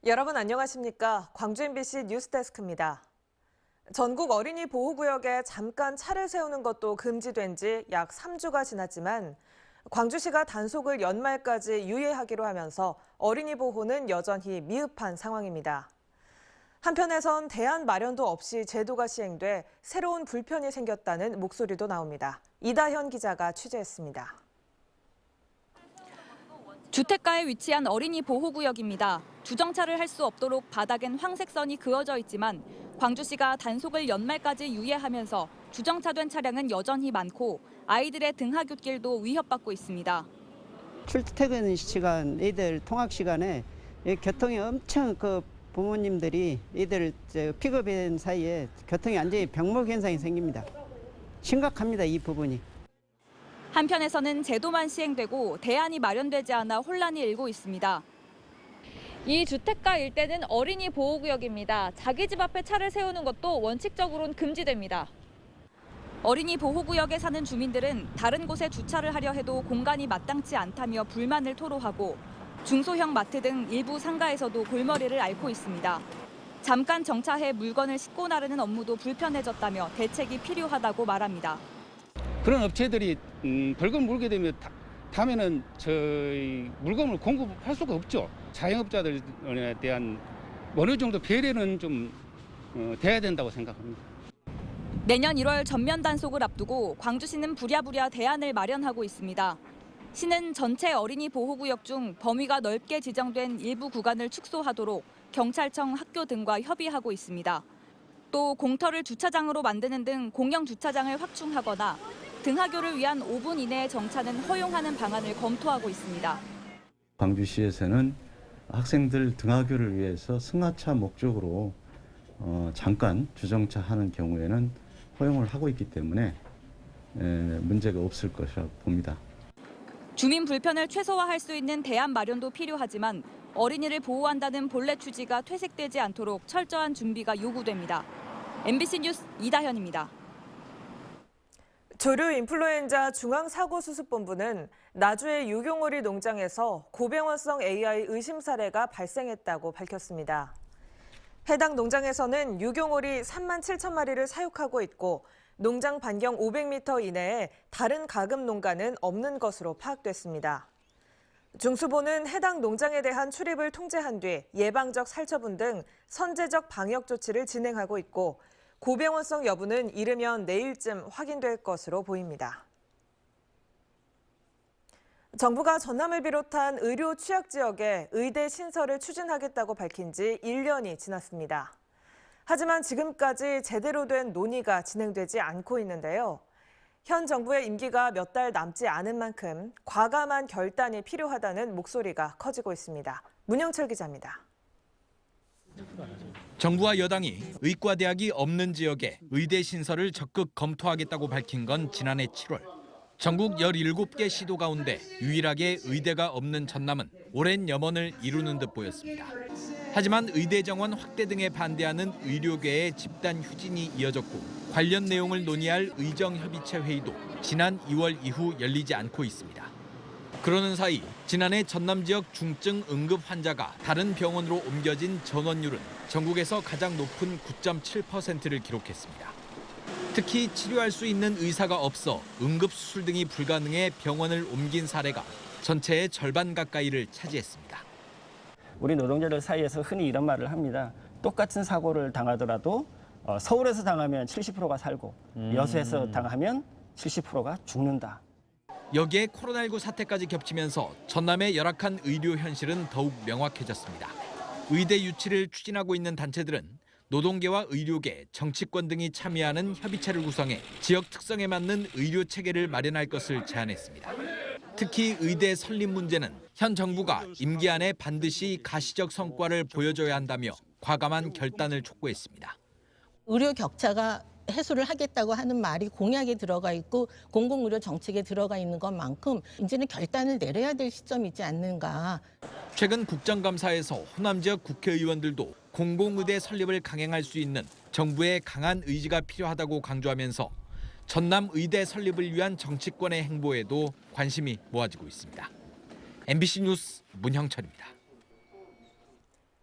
여러분 안녕하십니까? 광주 MBC 뉴스데스크입니다. 전국 어린이 보호구역에 잠깐 차를 세우는 것도 금지된 지 약 3주가 지났지만 광주시가 단속을 연말까지 유예하기로 하면서 어린이 보호는 여전히 미흡한 상황입니다. 한편에선 대안 마련도 없이 제도가 시행돼 새로운 불편이 생겼다는 목소리도 나옵니다. 이다현 기자가 취재했습니다. 주택가에 위치한 어린이 보호구역입니다. 주정차를 할 수 없도록 바닥엔 황색선이 그어져 있지만 광주시가 단속을 연말까지 유예하면서 주정차된 차량은 여전히 많고 아이들의 등하굣길도 위협받고 있습니다. 출퇴근 시간, 애들 통학 시간에 교통이 엄청 부모님들이 애들 픽업한 사이에 교통이 완전히 병목 현상이 생깁니다. 심각합니다, 이 부분이. 한편에서는 제도만 시행되고 대안이 마련되지 않아 혼란이 일고 있습니다. 이 주택가 일대는 어린이 보호구역입니다. 자기 집 앞에 차를 세우는 것도 원칙적으로는 금지됩니다. 어린이 보호구역에 사는 주민들은 다른 곳에 주차를 하려 해도 공간이 마땅치 않다며 불만을 토로하고 중소형 마트 등 일부 상가에서도 골머리를 앓고 있습니다. 잠깐 정차해 물건을 싣고 나르는 업무도 불편해졌다며 대책이 필요하다고 말합니다. 그런 업체들이 벌금 물게 되면 다음에는 저희 물건을 공급할 수가 없죠. 자영업자들에 대한 어느 정도 배려는 좀 돼야 된다고 생각합니다. 내년 1월 전면 단속을 앞두고 광주시는 부랴부랴 대안을 마련하고 있습니다. 시는 전체 어린이 보호구역 중 범위가 넓게 지정된 일부 구간을 축소하도록 경찰청, 학교 등과 협의하고 있습니다. 또 공터를 주차장으로 만드는 등 공영 주차장을 확충하거나 등하교를 위한 5분 이내의 정차는 허용하는 방안을 검토하고 있습니다. 광주시에서는 학생들 등하교를 위해서 승하차 목적으로 잠깐 주정차하는 경우에는 허용을 하고 있기 때문에 문제가 없을 것이라고 봅니다. 주민 불편을 최소화할 수 있는 대안 마련도 필요하지만 어린이를 보호한다는 본래 취지가 퇴색되지 않도록 철저한 준비가 요구됩니다. MBC 뉴스 이다현입니다. 조류 인플루엔자 중앙사고수습본부는 나주의 유경오리 농장에서 고병원성 AI 의심 사례가 발생했다고 밝혔습니다. 해당 농장에서는 유경오리 3만 7천 마리를 사육하고 있고 농장 반경 500m 이내에 다른 가금 농가는 없는 것으로 파악됐습니다. 중수본은 해당 농장에 대한 출입을 통제한 뒤 예방적 살처분 등 선제적 방역 조치를 진행하고 있고 고병원성 여부는 이르면 내일쯤 확인될 것으로 보입니다. 정부가 전남을 비롯한 의료 취약 지역에 의대 신설을 추진하겠다고 밝힌 지 1년이 지났습니다. 하지만 지금까지 제대로 된 논의가 진행되지 않고 있는데요. 현 정부의 임기가 몇 달 남지 않은 만큼 과감한 결단이 필요하다는 목소리가 커지고 있습니다. 문영철 기자입니다. 정부와 여당이 의과대학이 없는 지역에 의대 신설을 적극 검토하겠다고 밝힌 건 지난해 7월. 전국 17개 시도 가운데 유일하게 의대가 없는 전남은 오랜 염원을 이루는 듯 보였습니다. 하지만 의대 정원 확대 등에 반대하는 의료계의 집단 휴진이 이어졌고 관련 내용을 논의할 의정협의체 회의도 지난 2월 이후 열리지 않고 있습니다. 그러는 사이 지난해 전남 지역 중증 응급 환자가 다른 병원으로 옮겨진 전원율은 전국에서 가장 높은 9.7%를 기록했습니다. 특히 치료할 수 있는 의사가 없어 응급수술 등이 불가능해 병원을 옮긴 사례가 전체의 절반 가까이를 차지했습니다. 우리 노동자들 사이에서 흔히 이런 말을 합니다. 똑같은 사고를 당하더라도 서울에서 당하면 70%가 살고 여수에서 당하면 70%가 죽는다. 여기에 코로나19 사태까지 겹치면서 전남의 열악한 의료 현실은 더욱 명확해졌습니다. 의대 유치를 추진하고 있는 단체들은 노동계와 의료계, 정치권 등이 참여하는 협의체를 구성해 지역 특성에 맞는 의료 체계를 마련할 것을 제안했습니다. 특히 의대 설립 문제는 현 정부가 임기 안에 반드시 가시적 성과를 보여줘야 한다며 과감한 결단을 촉구했습니다. 의료 격차가 해소를 하겠다고 하는 말이 공약에 들어가 있고 공공의료 정책에 들어가 있는 것만큼 이제는 결단을 내려야 될 시점이지 않는가. 최근 국정감사에서 호남 지역 국회의원들도 공공의대 설립을 강행할 수 있는 정부의 강한 의지가 필요하다고 강조하면서 전남 의대 설립을 위한 정치권의 행보에도 관심이 모아지고 있습니다. MBC 뉴스 문형철입니다.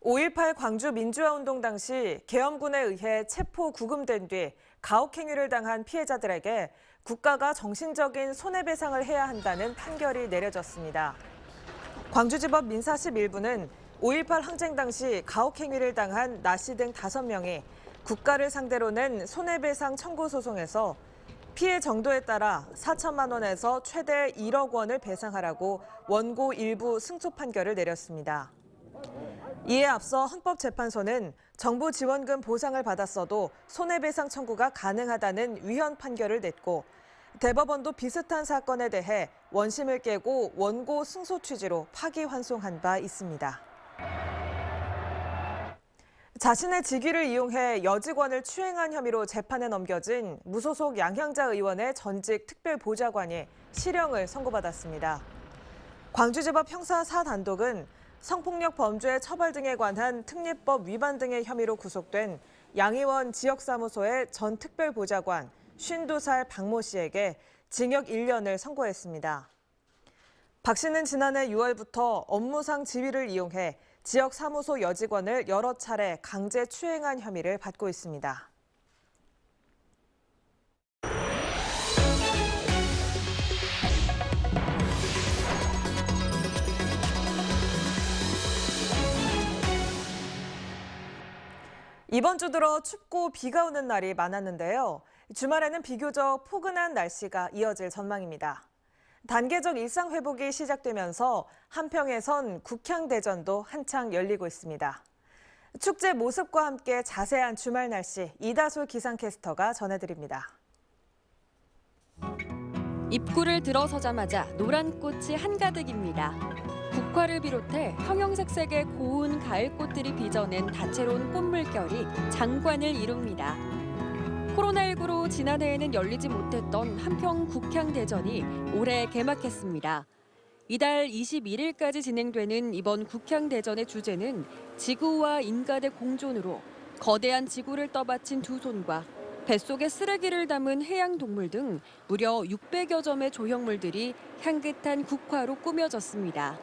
5.18 광주 민주화운동 당시 계엄군에 의해 체포 구금된 뒤 가혹행위를 당한 피해자들에게 국가가 정신적인 손해배상을 해야 한다는 판결이 내려졌습니다. 광주지법 민사실 1부는 5.18 항쟁 당시 가혹행위를 당한 나 씨 등 5명이 국가를 상대로 낸 손해배상 청구 소송에서 피해 정도에 따라 4천만 원에서 최대 1억 원을 배상하라고 원고 일부 승소 판결을 내렸습니다. 이에 앞서 헌법재판소는 정부 지원금 보상을 받았어도 손해배상 청구가 가능하다는 위헌 판결을 냈고 대법원도 비슷한 사건에 대해 원심을 깨고 원고 승소 취지로 파기환송한 바 있습니다. 자신의 직위를 이용해 여직원을 추행한 혐의로 재판에 넘겨진 무소속 양향자 의원의 전직 특별보좌관이 실형을 선고받았습니다. 광주지법 형사 4단독은 성폭력 범죄 처벌 등에 관한 특례법 위반 등의 혐의로 구속된 양 의원 지역사무소의 전 특별보좌관 52살 박모 씨에게 징역 1년을 선고했습니다. 박 씨는 지난해 6월부터 업무상 지위를 이용해 지역 사무소 여직원을 여러 차례 강제 추행한 혐의를 받고 있습니다. 이번 주 들어 춥고 비가 오는 날이 많았는데요. 주말에는 비교적 포근한 날씨가 이어질 전망입니다. 단계적 일상 회복이 시작되면서 한평에선 국향대전도 한창 열리고 있습니다. 축제 모습과 함께 자세한 주말 날씨 이다솔 기상캐스터가 전해드립니다. 입구를 들어서자마자 노란 꽃이 한가득입니다. 국화를 비롯해 형형색색의 고운 가을꽃들이 빚어낸 다채로운 꽃물결이 장관을 이룹니다. 코로나19로 지난해에는 열리지 못했던 한평 국향대전이 올해 개막했습니다. 이달 21일까지 진행되는 이번 국향대전의 주제는 지구와 인간의 공존으로 거대한 지구를 떠받친 두 손과 뱃속에 쓰레기를 담은 해양동물 등 무려 600여 점의 조형물들이 향긋한 국화로 꾸며졌습니다.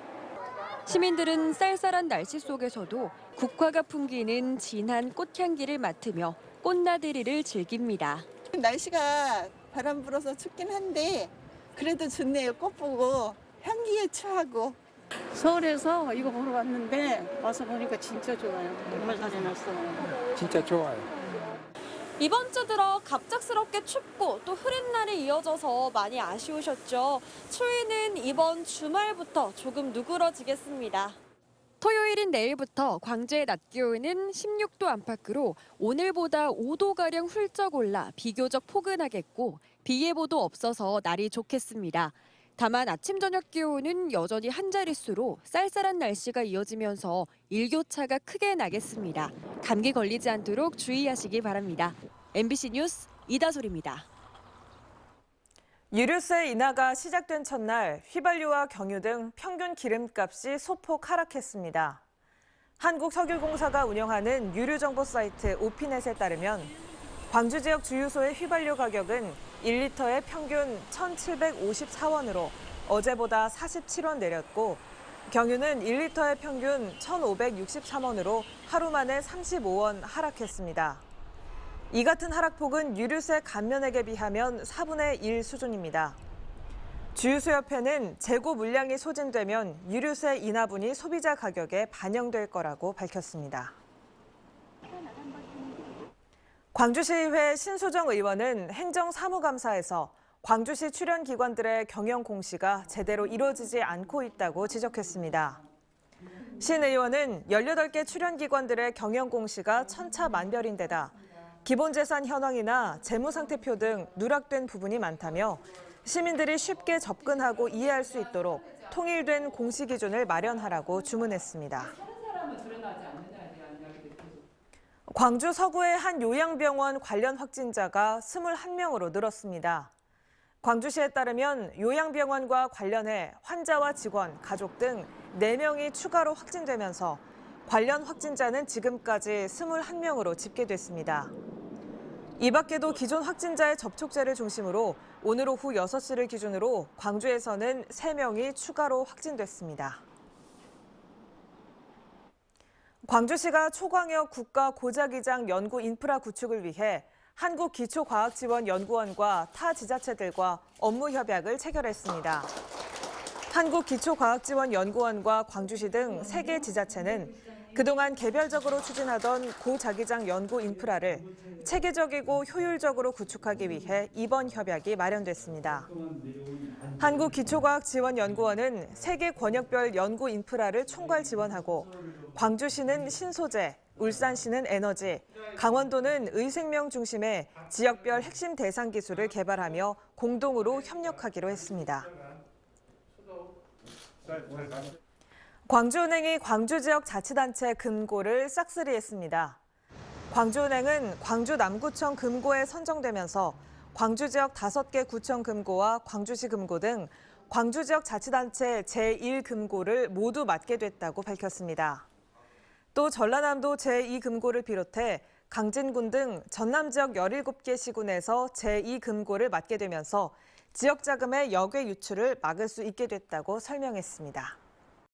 시민들은 쌀쌀한 날씨 속에서도 국화가 풍기는 진한 꽃향기를 맡으며 꽃나들이를 즐깁니다. 날씨가 바람 불어서 춥긴 한데 그래도 좋네요. 꽃 보고 향기에 취하고. 서울에서 이거 보러 왔는데 와서 보니까 진짜 좋아요. 정말 잘 해놨어. 진짜 좋아요. 이번 주 들어 갑작스럽게 춥고 또 흐린 날이 이어져서 많이 아쉬우셨죠? 추위는 이번 주말부터 조금 누그러지겠습니다. 토요일인 내일부터 광주의 낮 기온은 16도 안팎으로 오늘보다 5도가량 훌쩍 올라 비교적 포근하겠고 비 예보도 없어서 날이 좋겠습니다. 다만 아침 저녁 기온은 여전히 한 자릿수로 쌀쌀한 날씨가 이어지면서 일교차가 크게 나겠습니다. 감기 걸리지 않도록 주의하시기 바랍니다. MBC 뉴스 이다솔입니다. 유류세 인하가 시작된 첫날 휘발유와 경유 등 평균 기름값이 소폭 하락했습니다. 한국석유공사가 운영하는 유류정보 사이트 오피넷에 따르면 광주 지역 주유소의 휘발유 가격은 1리터에 평균 1,754원으로 어제보다 47원 내렸고 경유는 1리터에 평균 1,563원으로 하루 만에 35원 하락했습니다. 이 같은 하락폭은 유류세 감면액에 비하면 4분의 1 수준입니다. 주유소협회는 재고 물량이 소진되면 유류세 인하분이 소비자 가격에 반영될 거라고 밝혔습니다. 광주시의회 신소정 의원은 행정사무감사에서 광주시 출연 기관들의 경영 공시가 제대로 이루어지지 않고 있다고 지적했습니다. 신 의원은 18개 출연 기관들의 경영 공시가 천차만별인데다 기본재산 현황이나 재무상태표 등 누락된 부분이 많다며 시민들이 쉽게 접근하고 이해할 수 있도록 통일된 공시 기준을 마련하라고 주문했습니다. 광주 서구의 한 요양병원 관련 확진자가 21명으로 늘었습니다. 광주시에 따르면 요양병원과 관련해 환자와 직원, 가족 등 4명이 추가로 확진되면서 관련 확진자는 지금까지 21명으로 집계됐습니다. 이 밖에도 기존 확진자의 접촉자를 중심으로 오늘 오후 6시를 기준으로 광주에서는 3명이 추가로 확진됐습니다. 광주시가 초광역 국가고자기장 연구 인프라 구축을 위해 한국기초과학지원연구원과 타 지자체들과 업무 협약을 체결했습니다. 한국기초과학지원연구원과 광주시 등 3개 지자체는 그동안 개별적으로 추진하던 고자기장 연구 인프라를 체계적이고 효율적으로 구축하기 위해 이번 협약이 마련됐습니다. 한국기초과학지원연구원은 3개 권역별 연구 인프라를 총괄 지원하고 광주시는 신소재, 울산시는 에너지, 강원도는 의생명 중심의 지역별 핵심 대상 기술을 개발하며 공동으로 협력하기로 했습니다. 광주은행이 광주 지역 자치단체 금고를 싹쓸이했습니다. 광주은행은 광주 남구청 금고에 선정되면서 광주 지역 5개 구청 금고와 광주시 금고 등 광주 지역 자치단체 제1금고를 모두 맡게 됐다고 밝혔습니다. 또 전라남도 제2금고를 비롯해 강진군 등 전남 지역 17개 시군에서 제2금고를 맡게 되면서 지역 자금의 역외 유출을 막을 수 있게 됐다고 설명했습니다.